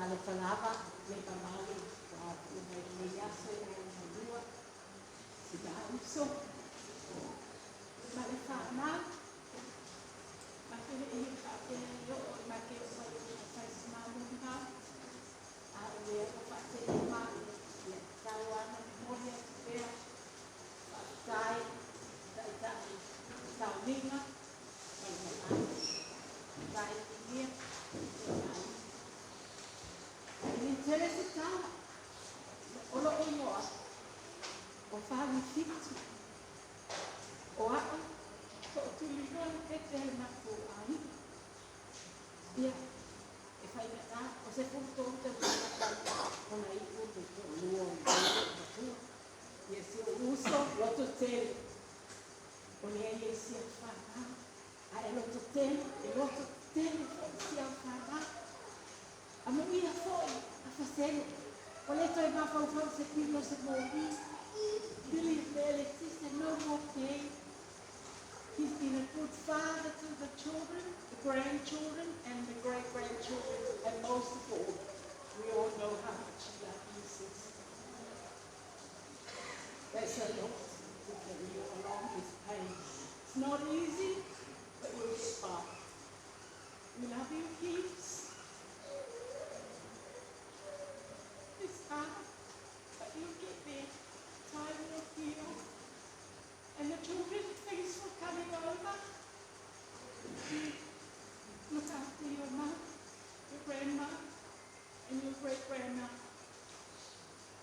le palava, le pamali, le yaso, le lua, si da uso, ma le fana, ma che le fate io, ma che fai smalo di va, a le fate le mani, le caruana, memoria, vera, dai, Sauniga, dai, via, l'interesse o lo onoa, o fare un fitto, o a tu li vuoi che te il matto hai, via, e fai metà, o se punto te con la ipo di l'uomo, e se uso, lo tuteli, con lei si affarà, e lo tuteli, si affarà, a morire fuori, Afasene, ho letto il mappa forse qui non si muovi, believe me, it is no more pain. He's been a good father to the children, the grandchildren, and the great-grandchildren, and most of all, we all know how much he loves you, sis. There's a lot to carry along his pain. It's not easy, but we'll get by. We love you, kids. It's hard, but you'll get there. Time will heal. And the children, thanks for coming over. Look after your mum, your grandma, and your great-grandma.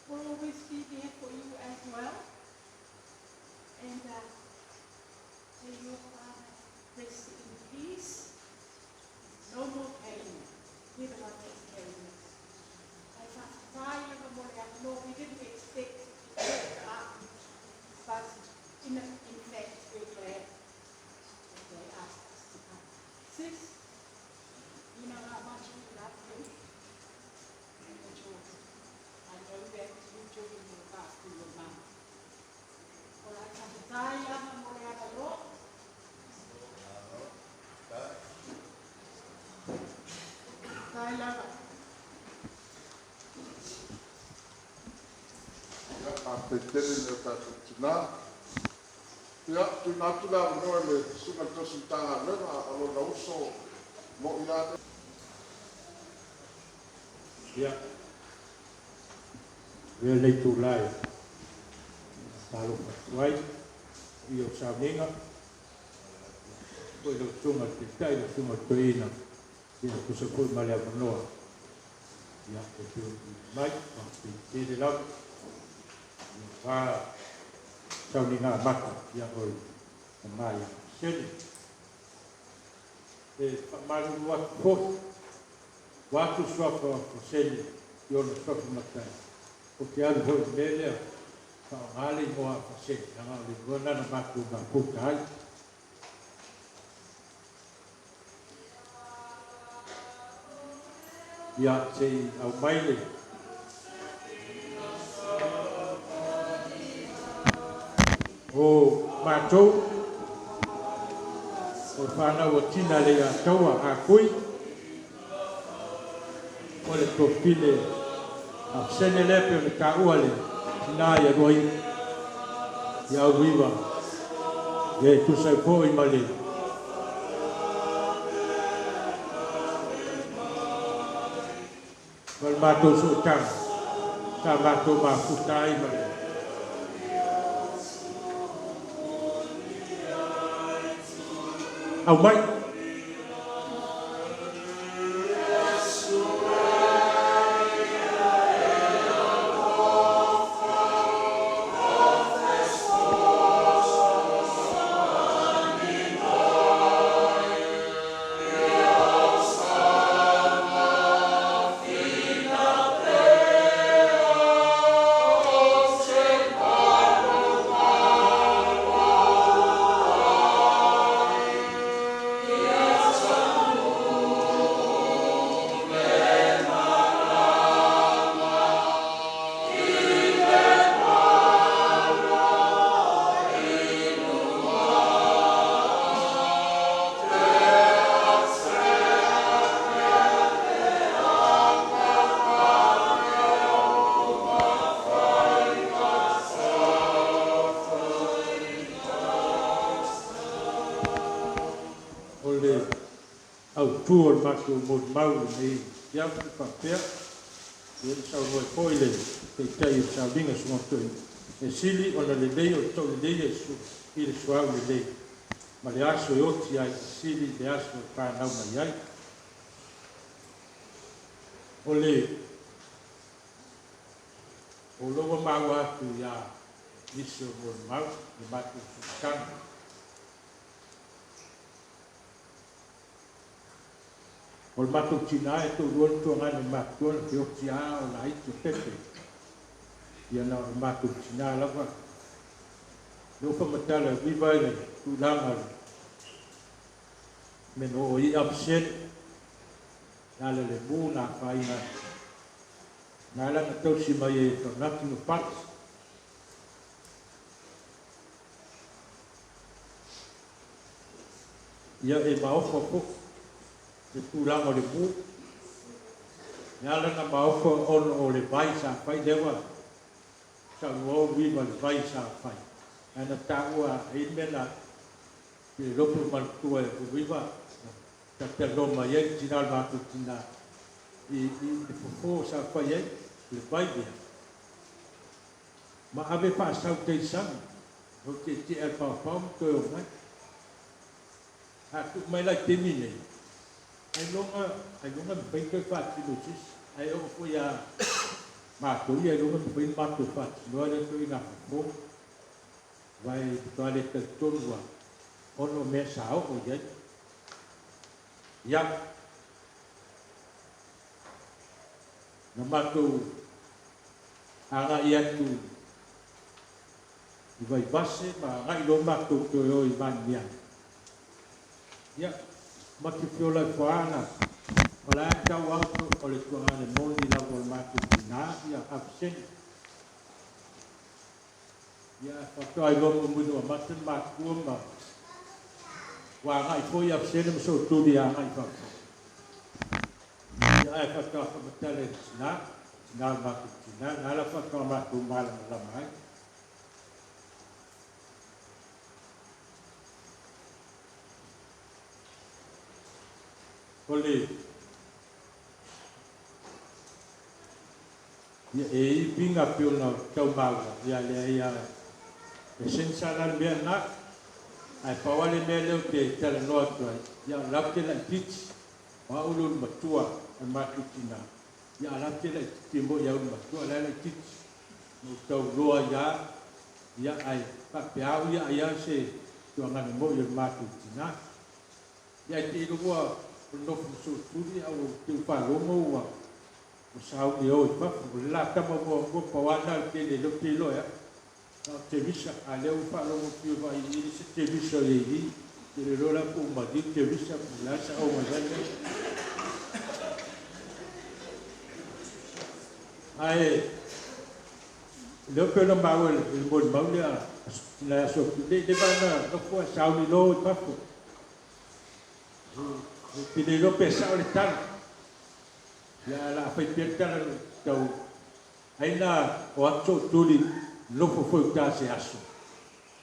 We'll always be there for you as well. And may your father rest in peace. No more pain. We're the ones that's carrying it. No, we didn't expect it to go up, but in fact, we're glad that they asked us to come. Sis, you know how much we love you and the children. I know that you children will look after your mum. All right, Taiivao, Malo. Taiivao. Te tele le tatu tina. Ia, tuna tula noe le suna tosi tanga lena alo na uso mo ilate. Ia, rea lei tū lai, talo wai, i o Sauniga, koe lo tunga te tai, lo tunga toina, ia kusa koe male a manoa. Ia, e tū mai, te te lau, ia Sauniga mata, ia oi, a mai a sene. E whamaru watu fōi, watu sofa o sene, i ona sofa matai. O te aru hoi melea, whaongale mo a Afasene, nga le wana matu ma puta ai. Ia te au maile, o mātou, o whanau o tina le a taua a kui, o le tofile Afasene lepe o le ka ua le tina ia roi, i au riwa, e tusai po i male. Wal mātou so tanga, ta mātou mā puta i male. Au mai. Yeah. tu o mātou mo mau nei ia whakapea e sau roe poile te tai o Sauniga sungotoi e sili o na lelei o tau lelei e su i le suau lelei ma le aso e oti ai sili le aso e whanau mai ai o le o loa mau atu ia iso o mau le mātou sukana o le matou tina e tau ruan tuangana i mātua ke o tia o la ito pepe. Ia na o le matou tina lava. Le ofa matala viva ele tu langa me no o i Afasene. Na le mu na whaina. Na langa tau si mai e tau nati no pati. Ia e maofa poku. Le tūlanga o le mū. Nā lana maofa ono o le vai sa whai lewa. Sa uau viva le vai sa whai. Ana tāua e mena ke lopu mantua e ku viva. Ta te loma iei tina al mātu tina. I fofo sa whai iei le vai lea. Ma ave pa sau te sami. O te te al pāpau toi o mai. Ha tu mai lai te minei. Ai longa pai kai fat lucis ai o foi a mato ia longa pai mato fat no era to ina ko vai toale te tonwa ono me sao o ya na mato aga ia tu vai base ma ai lo mato to o i mania ya ma ki fiola fana wala tau auto o le tuangane mondi la o le matu tina ia Afasene ia whakau ai longa munu a matan mātua ma wa ngai foi Afasene ma so tūri a ngai whakau ia ai whakau whamatale tina tina matu tina nala whakau matu malama lamai Ole ia e pinga piona tau maua ia le ia e sensala mea na ai pawale mea leo te tala noa tuai ia lapte la titi wa ulun matua e matu tina ia lapte la titi mo ia ulun matua la titi no tau loa ia ai papeau ia se tuangana mo ia matu tina ia te ilua no so turi au te palongo wa o sao ni o pa la tama mo pa wana te le lo te lo ya te visa ale o palongo ti va i se te visa le te lo la po ma di te visa la sa o ma ai le pe no ma il bon ma la so de bana no po sao ni lo pa Pine lo pesa le tan. Ya la fai perta tau. Aina o atso tuli lo fo ta se aso.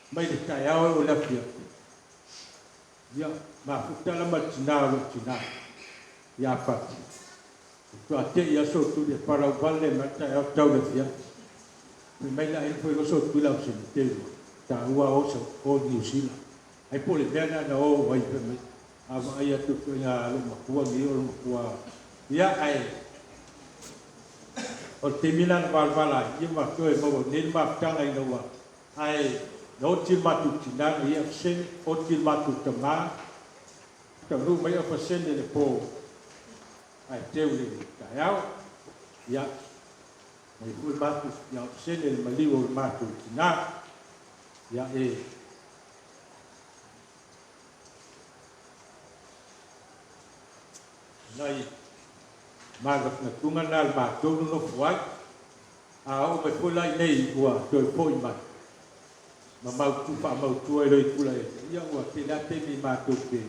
Mai de Taiivao o la fia. Ya ma futa la matina lo tina. Ya pa. Tu ate ya so tuli para vale mata ya tau le fia. Mai la il foi lo so tuli la se te. Ta ua o so o New Zealand. Ai pole bena na o vai pe ava ai atu nga lo makua ni o makua ia ai o te milan valvala ia ma toe mo ni ma tanga i noa ai no ti matu tina ia sen o ti matu tama ta ru mai Afasene le po ai te uli Taiivao ia mai fu matu ia Afasene le maliu o matu tina ia Nai magat na tunga na mātou no fuai a o mai pula nei ua toi foi mai ma mau tu fa mau tu e roi pula ia ua te la te mi mātou ke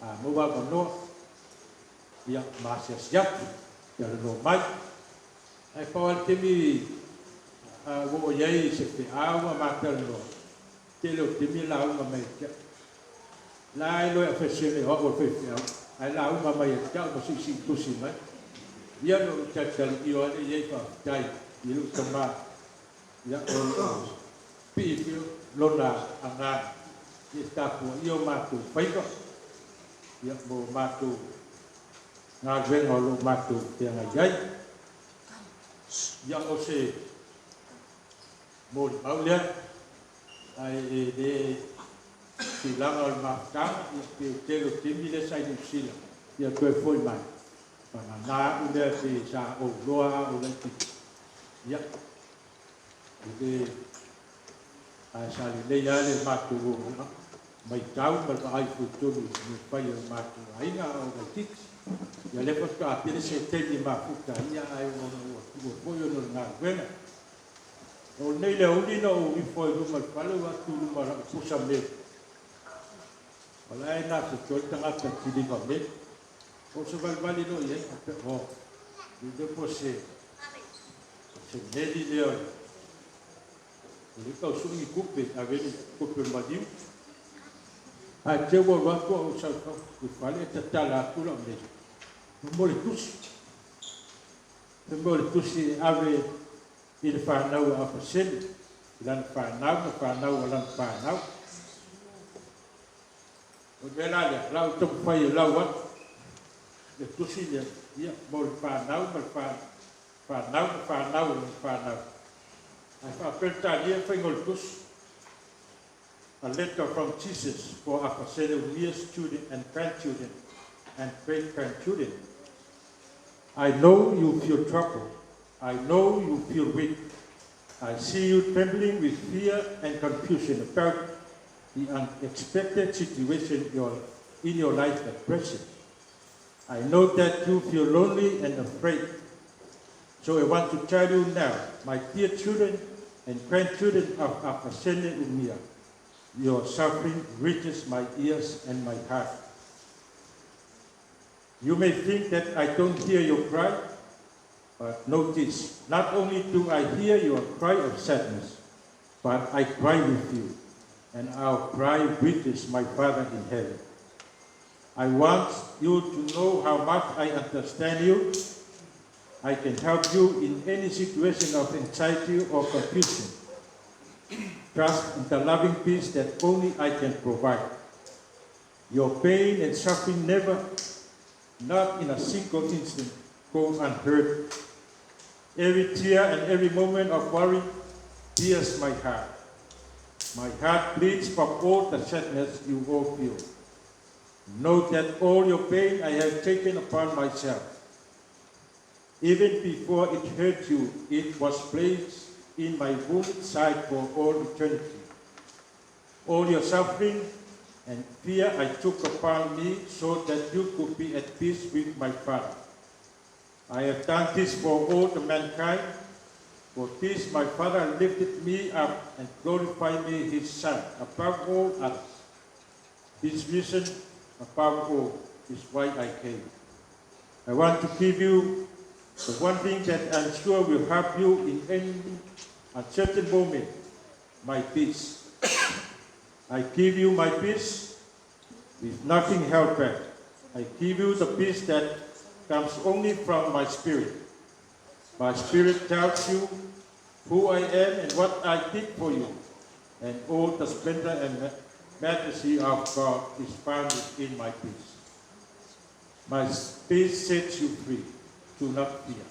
a mo wa no ia ma se siat ia no mai ai pa al te mi a wo ye se te a ua mātou no te lo te mi la ua mai la lo Afasene o fe ai la uma mai ta mo si tusi mai ia no tatal io ale ye pa dai ilu tama ia o pi lona anga ia Tapu io matu Faiva ia mo matu ngā wenga lo matu te anga iai ia o se mo au lea ai de si langa o matanga ia pe telo timi le sai ni sila ia koe foi mai pana nā unea te sa o loa o le tiki ia de ai sa le ale matu o mai tau ma ai fu tolu ni pai o matu ai nga o le tiki ia le pasta te se teli ma futa ia ai o foi no nga wena o nei le uli no o i foi no mal palo wa tu ma pusa me wala na se tol tanga ta tili va me o se vali no ia o depois se neli le o le kau sungi kupe a veni kupe madiu a te wo wa ko o sa ko fale ta tala kula me mo le tusi ave il whanau a Afasene, lan whanau o mena lea, lau tapu whai e lau atu le tusi lea, ia, mo le whanau ai whapeltania whaingol tusi a letter from Jesus for Afasene Ulugia's children and grandchildren and great-grandchildren. I know you feel troubled. I know you feel weak. I see you trembling with fear and confusion about the unexpected situation in your life at present. I know that you feel lonely and afraid. So I want to tell you now, my dear children and grandchildren of Afasene Ulugia, your suffering reaches my ears and my heart. You may think that I don't hear your cry, but notice, not only do I hear your cry of sadness, but I cry with you, and our cry reaches my Father in heaven. I want you to know how much I understand you. I can help you in any situation of anxiety or confusion. Trust in the loving peace that only I can provide. Your pain and suffering never, not in a single instant, go unheard. Every tear and every moment of worry tears my heart. My heart bleeds from all the sadness you all feel. Know that all your pain I have taken upon myself. Even before it hurt you, it was placed in my wounded side for all eternity. All your suffering and fear I took upon me so that you could be at peace with my Father. I have done this for all the mankind. For this my Father lifted me up and glorified me, his Son, above all others. This reason, above all, is why I came. I want to give you the one thing that I'm sure will help you in any uncertain moment, my peace. I give you my peace with nothing held back. I give you the peace that comes only from my spirit. My spirit tells you who I am and what I did for you, and all the splendor and majesty of God is found in my peace. My peace sets you free. Do not fear.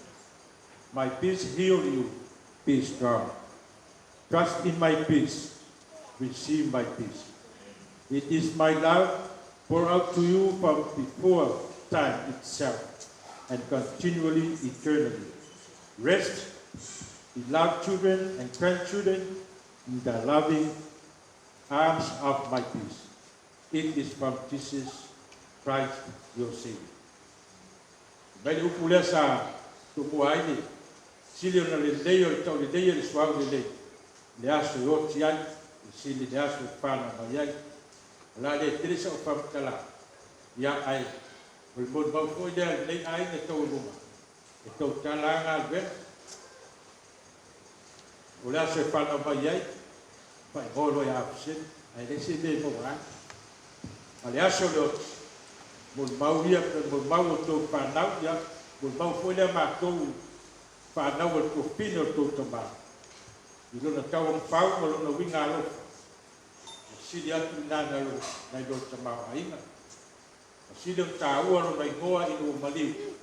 My peace heals you. Be strong. Trust in my peace. Receive my peace. It is my love poured out to you from before time itself and continually, eternally. Rest, beloved children and grandchildren, in the loving arms of my peace. It is from Jesus Christ, your Savior. Bali upulea sa tumuai ni sili ona le leio le tau le leio le suau le leio le aso yo tiai sili le aso pana mai la le trisa o pamtala ya ai o mo ba fo dia le ai ne tau luma e tau tala nga ve o le aso pana mai pa holo ya apsen ai le sili mo wa ale aso lo mo mau ia mo mau to whanau ia mo mau foi le mātou whanau o to pino to tama i lona tau ang pau mo lona winga alofa sili atu nana lo nai lo tama ainga sili ang tāua lo nai ngoa ino maliu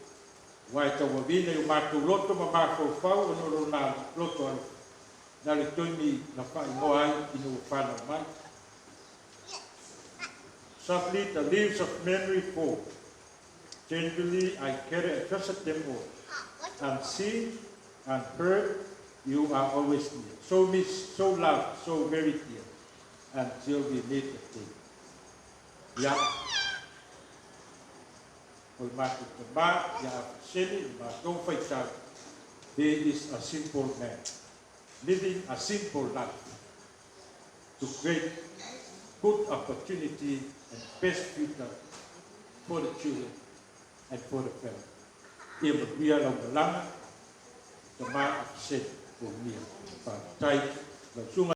wai tau wawina i mātou loto ma mātou fau ano lo nā loto alo nā le toini na whai ngoa ai ino whanau mai. Softly the leaves of memory fall. Tenderly I carry and trusted them all. Unseen, unheard, you are always near. So missed, so loved, so very dear, until we meet again. Ya. Ol mātou te mā, ya Afasene, mātou whaitau. He is a simple man, living a simple life to create good opportunity and best future for the children and for the family. Ia mabuia lau malanga, te mā Afasene o mia. Whātai, lau sunga